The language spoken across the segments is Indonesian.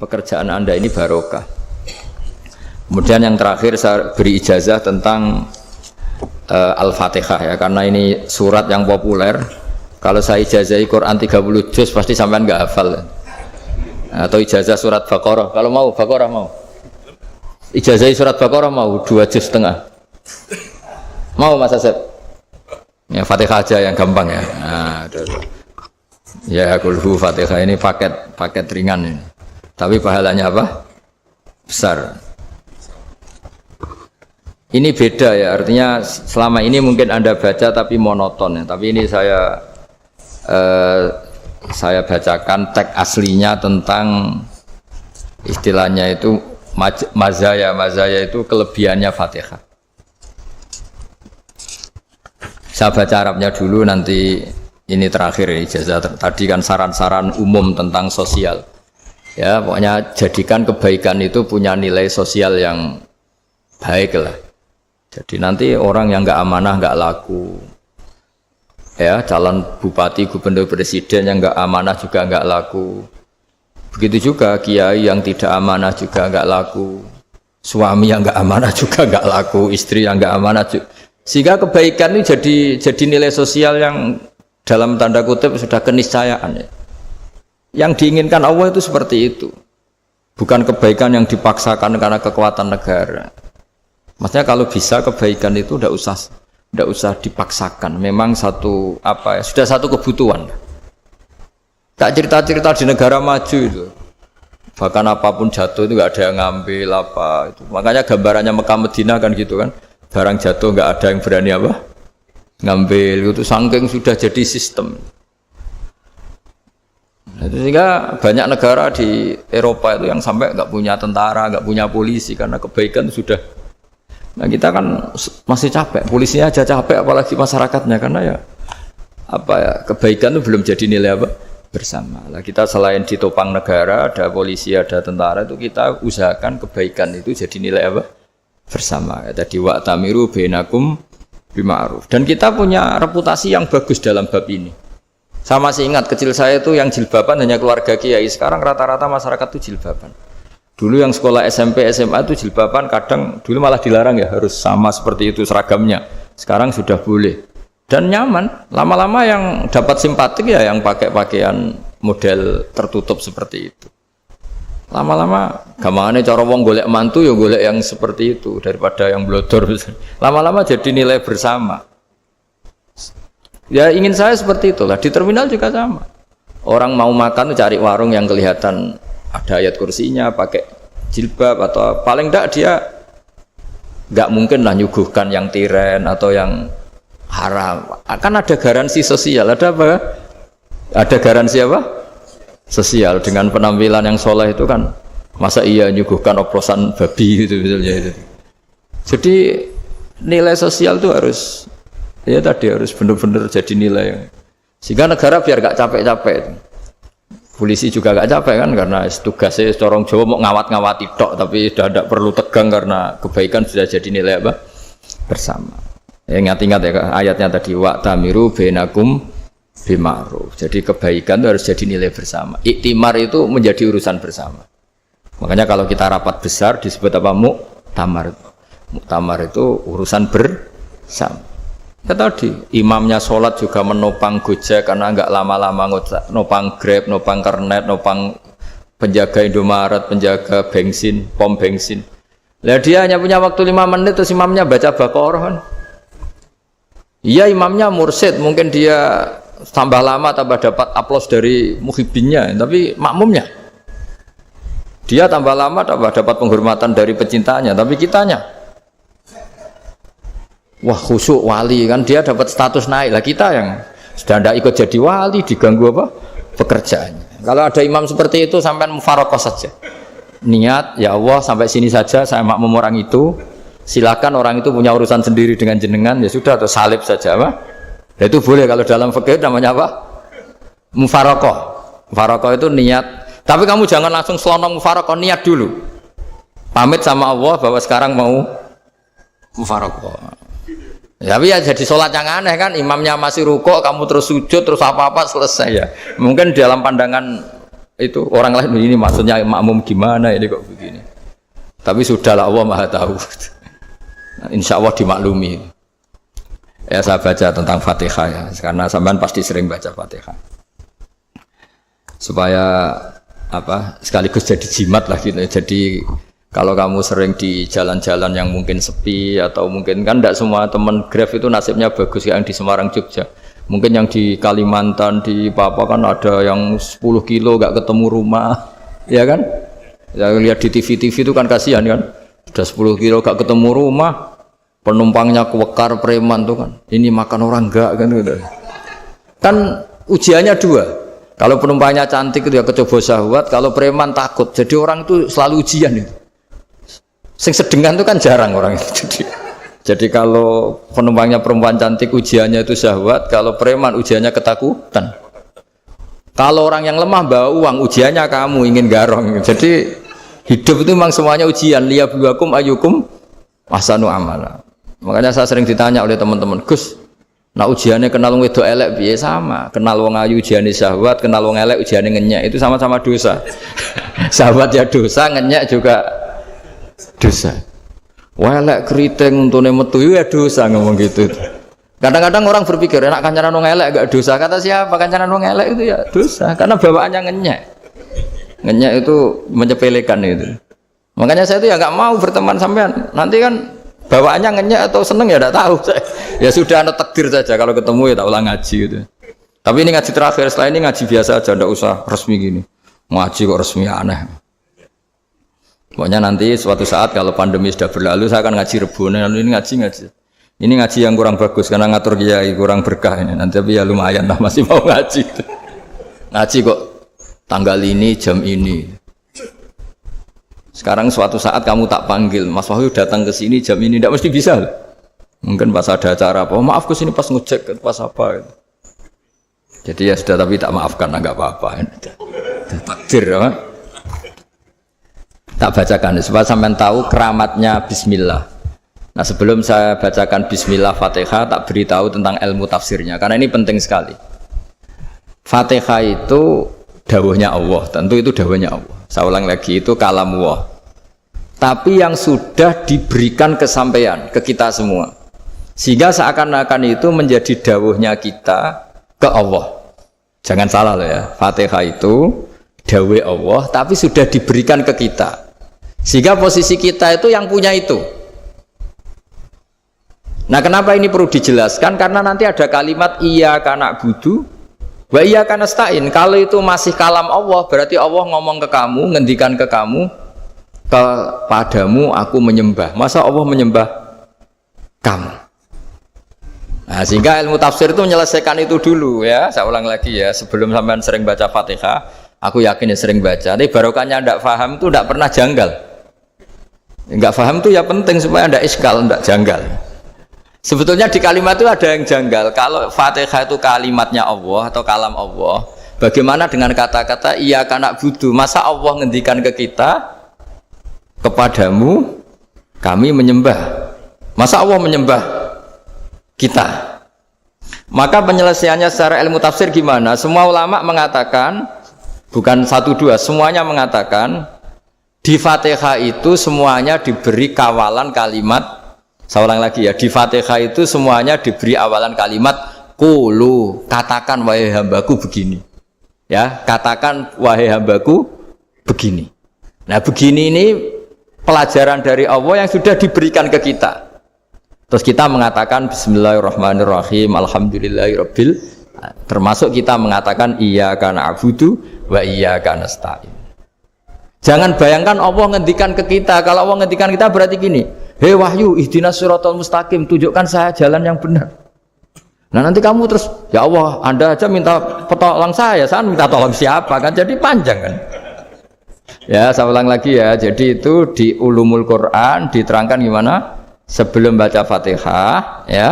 pekerjaan Anda ini barokah. Kemudian yang terakhir saya beri ijazah tentang Al-Fatihah ya, karena ini surat yang populer. Kalau saya ijazahi Quran 30 juz pasti sampean nggak hafal. Atau ijazah surat Baqarah. Kalau mau Baqarah mau. Ijazahi surat Baqarah mau 2 juz setengah. Mau Mas Asep? Ya Fatihah aja yang gampang ya. Nah, ya kulhu Fatihah ini paket ringan ini. Tapi pahalanya apa? Besar. Ini beda ya, artinya selama ini mungkin Anda baca tapi monoton ya. Tapi ini saya bacakan teks aslinya tentang istilahnya itu mazaya itu kelebihannya Fatihah. Saya baca Arabnya dulu, nanti ini terakhir ya, ijazah tadi kan saran-saran umum tentang sosial. Ya, pokoknya jadikan kebaikan itu punya nilai sosial yang baik lah. Jadi nanti orang yang nggak amanah nggak laku, ya calon bupati, gubernur, presiden yang nggak amanah juga nggak laku. Begitu juga kiai yang tidak amanah juga nggak laku, suami yang nggak amanah juga nggak laku, istri yang nggak amanah juga. Sehingga kebaikan ini jadi nilai sosial yang dalam tanda kutip sudah keniscayaan. Ya. Yang diinginkan Allah itu seperti itu, bukan kebaikan yang dipaksakan karena kekuatan negara. Maksudnya kalau bisa kebaikan itu tidak usah dipaksakan. Memang sudah satu kebutuhan. Tak cerita-cerita di negara maju itu. Bahkan apapun jatuh itu nggak ada yang ngambil apa itu. Makanya gambarannya Mekah Medina kan gitu kan. Barang jatuh nggak ada yang berani apa ngambil itu, saking sudah jadi sistem. Sehingga banyak negara di Eropa itu yang sampai nggak punya tentara, nggak punya polisi karena kebaikan sudah. Nah kita kan masih capek, polisinya aja capek apalagi masyarakatnya, karena ya kebaikan itu belum jadi nilai bersama. Nah, kita selain ditopang negara, ada polisi, ada tentara, itu kita usahakan kebaikan itu jadi nilai bersama. Ya, tadi wa'tamiru bainakum bima'ruf. Dan kita punya reputasi yang bagus dalam bab ini. Saya masih ingat kecil saya itu yang jilbaban hanya keluarga kiai. Sekarang rata-rata masyarakat itu jilbaban. Dulu yang sekolah SMP, SMA itu jilbaban kadang dulu malah dilarang ya, harus sama seperti itu seragamnya. Sekarang sudah boleh. Dan nyaman. Lama-lama yang dapat simpatik ya yang pakai pakaian model tertutup seperti itu. Lama-lama gampangane cara wong golek mantu ya golek yang seperti itu daripada yang blodor. Lama-lama jadi nilai bersama. Ya ingin saya seperti itulah. Di terminal juga sama. Orang mau makan cari warung yang kelihatan ada ayat kursinya, pakai jilbab, atau paling enggak dia enggak mungkin lah nyuguhkan yang tiren atau yang haram. Akan ada garansi sosial, ada apa? Ada garansi apa? Sosial dengan penampilan yang soleh itu kan, masa iya nyuguhkan oplosan babi gitu misalnya itu. Jadi nilai sosial itu harus harus benar-benar jadi nilai. Sehingga negara biar enggak capek-capek itu. Polisi juga gak capek kan, karena tugasnya corong Jawa mau ngawat-ngawati tok, tapi sudah tidak perlu tegang karena kebaikan sudah jadi nilai bersama. Ya, ingat-ingat ya ayatnya tadi, wa'tamiru bainakum bima'ruf. Jadi kebaikan itu harus jadi nilai bersama. Iktimar itu menjadi urusan bersama. Makanya kalau kita rapat besar disebut apa? Muktamar. Muktamar itu urusan bersama. Ya tadi, imamnya sholat juga menopang Gojek karena nggak lama-lama nopang Grab, nopang Kernet, nopang penjaga Indomaret, penjaga bensin, pom bensin. Lah dia hanya punya waktu 5 menit terus imamnya baca Baqarah kan. Iya imamnya mursyid, mungkin dia tambah lama tambah dapat aplaus dari muhibbinnya, tapi makmumnya dia tambah lama tambah dapat penghormatan dari pecintanya, tapi kitanya wah khusyuk wali kan, dia dapat status naik lah, kita yang sudah tidak ikut jadi wali diganggu apa pekerjaannya. Kalau ada imam seperti itu sampai mufaroqah saja, niat ya Allah sampai sini saja saya makmum orang itu, silakan orang itu punya urusan sendiri dengan jenengan ya sudah, atau salib saja apa. Nah, itu boleh kalau dalam fikih namanya apa? Mufaroqah. Mufaroqah itu niat, tapi kamu jangan langsung selonong mufaroqah, niat dulu pamit sama Allah bahwa sekarang mau mufaroqah. Tapi ya jadi sholat yang aneh kan, imamnya masih rukuk, kamu terus sujud, terus apa-apa selesai ya. Mungkin dalam pandangan itu orang lain ini maksudnya makmum gimana ini kok begini. Tapi sudahlah Allah Maha tahu. Nah, insya Allah dimaklumi. Ya saya baca tentang Fatihah ya, karena sampean pasti sering baca Fatihah. Supaya apa sekaligus jadi jimat lah gitu. Jadi kalau kamu sering di jalan-jalan yang mungkin sepi atau mungkin kan tidak semua teman Grab itu nasibnya bagus yang di Semarang Jogja. Mungkin yang di Kalimantan di Papua kan ada yang 10 kilo gak ketemu rumah, ya kan? Ya lihat di TV itu kan kasihan kan. Udah 10 kilo gak ketemu rumah, penumpangnya kewekar preman tuh kan. Ini makan orang enggak kan gitu. Kan ujiannya dua. Kalau penumpangnya cantik itu ya kecoba syahwat, kalau preman takut. Jadi orang itu selalu ujian itu. Sing sedengan itu kan jarang orang itu. Jadi kalau penumpangnya perempuan cantik ujiannya itu syahwat, kalau preman ujiannya ketakutan. Kalau orang yang lemah bawa uang ujiannya kamu ingin garong. Jadi hidup itu memang semuanya ujian. Liyabluwakum ayyukum ahsanu amala. Makanya saya sering ditanya oleh teman-teman, Gus, nah ujiannya kenal wong wedok elek piye sama? Kenal wong ayu ujiannya syahwat, kenal wong elek ujiannya ngenyek. Itu sama-sama dosa. Syahwat ya dosa, ngenyek juga dosa. Wah elek keriting untune metu ya dosa ngomong gitu. Kadang-kadang orang berpikir enak kancanan wong elek gak dosa. Kata siapa kancanan wong elek itu ya dosa karena bawaannya ngenyek. Ngenyek itu menyepelekan itu. Makanya saya itu ya nggak mau berteman sampean. Nanti kan bawaannya ngenyek atau seneng ya tidak tahu. Ya sudah ada takdir saja kalau ketemu ya tak ulang ngaji gitu. Tapi ini ngaji terakhir, setelah ini ngaji biasa aja, tidak usah resmi gini. Ngaji kok resmi aneh. Pokoknya nanti suatu saat kalau pandemi sudah berlalu saya akan ngaji Rebone. Ini ngaji. Ini ngaji yang kurang bagus karena ngatur kiai kurang berkah ini. Nanti tapi ya lumayan lah masih mau ngaji. Ngaji kok tanggal ini jam ini. Sekarang suatu saat kamu tak panggil, Mas Wahyu datang ke sini jam ini, tidak mesti bisa. Mungkin pas ada acara apa, maaf ke sini pas ngecek pas apa. Gitu. Jadi ya sudah tapi tak maafkan, enggak apa-apa. Takdir ya. Tak bacakan supaya sampean tahu keramatnya Bismillah. Nah sebelum saya bacakan Bismillah Fatihah, tak beritahu tentang ilmu tafsirnya karena ini penting sekali. Fatihah itu dawuhnya Allah, tentu itu dawuhnya Allah. Saya ulang lagi itu kalam Allah. Tapi yang sudah diberikan kesampaian ke kita semua, sehingga seakan-akan itu menjadi dawuhnya kita ke Allah. Jangan salah loh ya. Fatihah itu dawuh Allah, tapi sudah diberikan ke kita. Sehingga posisi kita itu yang punya itu. Nah kenapa ini perlu dijelaskan? Karena nanti ada kalimat iyyaka na'budu wa iyyaka nasta'in. Kalau itu masih kalam Allah, berarti Allah ngomong ke kamu, ngendikan ke kamu, kepadamu aku menyembah. Masa Allah menyembah kamu? Nah sehingga ilmu tafsir itu menyelesaikan itu dulu ya. Saya ulang lagi ya, sebelum sampean sering baca Fatihah, aku yakin ya sering baca. Tapi barokahnya tidak paham itu tidak pernah janggal. Enggak paham itu ya penting supaya ada iskal, enggak janggal. Sebetulnya di kalimat itu ada yang janggal. Kalau Fatihah itu kalimatnya Allah atau kalam Allah, bagaimana dengan kata-kata iyyaka na'budu? Masa Allah ngendikan ke kita, kepadamu kami menyembah? Masa Allah menyembah kita? Maka penyelesaiannya secara ilmu tafsir gimana? Semua ulama mengatakan, bukan satu dua, semuanya mengatakan di Fatihah itu semuanya diberi kawalan kalimat. Saya ulang lagi ya, di Fatihah itu semuanya diberi awalan kalimat qulu, katakan wahai hambaku begini. Ya, katakan wahai hambaku begini. Nah, begini ini pelajaran dari Allah yang sudah diberikan ke kita. Terus kita mengatakan bismillahirrahmanirrahim, alhamdulillahirabbil, termasuk kita mengatakan iyyaka na'budu wa iyyaka nasta'in. Jangan bayangkan Allah ngendikan ke kita. Kalau Allah ngendikan kita berarti gini, hei Wahyu, ihdinas siratal mustaqim, tunjukkan saya jalan yang benar. Nah nanti kamu terus, ya Allah, Anda aja minta tolong saya minta tolong siapa kan? Jadi panjang kan? Ya, saya ulang lagi ya. Jadi itu di Ulumul Quran diterangkan gimana? Sebelum baca Fatihah, ya.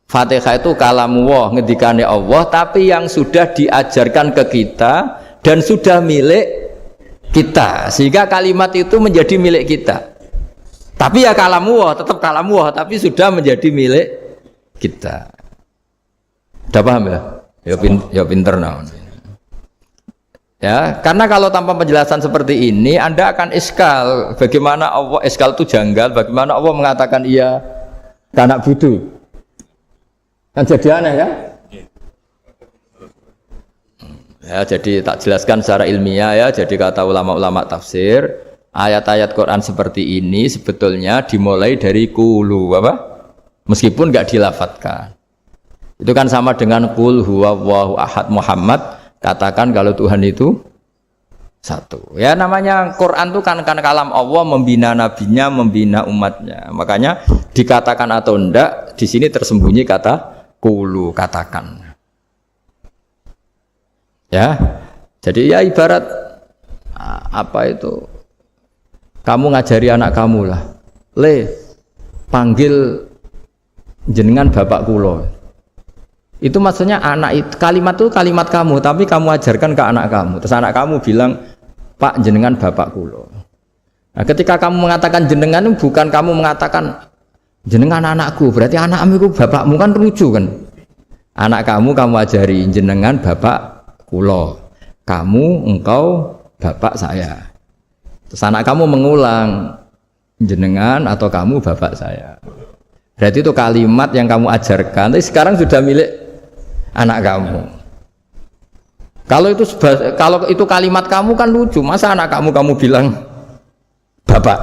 Fatihah itu kalamullah, ngendikannya Allah, tapi yang sudah diajarkan ke kita dan sudah milik kita, sehingga kalimat itu menjadi milik kita. Tapi ya kalamullah, tetap kalamullah, tapi sudah menjadi milik kita. Udah paham ya? Ya pinter nah. Ya, karena kalau tanpa penjelasan seperti ini Anda akan iskal. Bagaimana Allah iskal itu janggal, bagaimana Allah mengatakan iya anak budu. Kan jadi aneh kan? Ya, jadi tak jelaskan secara ilmiah ya. Jadi kata ulama-ulama tafsir, ayat-ayat Quran seperti ini sebetulnya dimulai dari qulu apa? Meskipun enggak dilafatkan. Itu kan sama dengan qul huwallahu ahad Muhammad. Katakan kalau Tuhan itu satu. Ya namanya Quran itu kan kalam Allah membina nabinya, membina umatnya. Makanya dikatakan atau enggak, di sini tersembunyi kata qulu, katakan. Ya. Jadi ya ibarat apa itu? Kamu ngajari anak kamu lah. Le, panggil jenengan bapak kula. Itu maksudnya anak itu kalimat itu kalimat kamu, tapi kamu ajarkan ke anak kamu. Terus anak kamu bilang, Pak jenengan bapak kulo. Nah, ketika kamu mengatakan jenengan, bukan kamu mengatakan jenengan anakku, berarti anakmu itu bapakmu, kan lucu kan? Anak kamu ajari jenengan bapak kulo. Kamu engkau bapak saya. Terus anak kamu mengulang jenengan atau kamu bapak saya. Berarti itu kalimat yang kamu ajarkan, tapi sekarang sudah milik anak kamu. Kalau itu kalimat kamu kan lucu, masa anak kamu bilang bapak.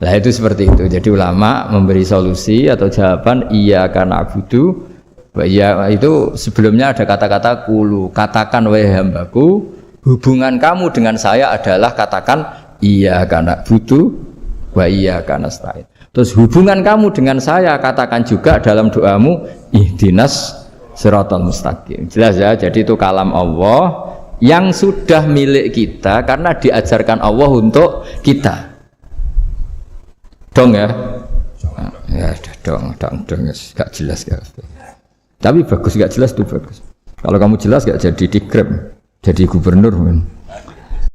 Nah itu seperti itu. Jadi ulama memberi solusi atau jawaban iya karena abudu. Iya itu sebelumnya ada kata-kata qulu, katakan wahai hambaku, hubungan kamu dengan saya adalah katakan iya karena abudu wa iya karena nasta'in. Terus hubungan kamu dengan saya katakan juga dalam doamu ihdinas siratal mustaqim. Jelas ya, jadi itu kalam Allah yang sudah milik kita karena diajarkan Allah untuk kita. Dong ya? Ya dong, gak jelas ya. Tapi bagus, gak jelas tuh bagus. Kalau kamu jelas gak jadi dikrep, jadi gubernur.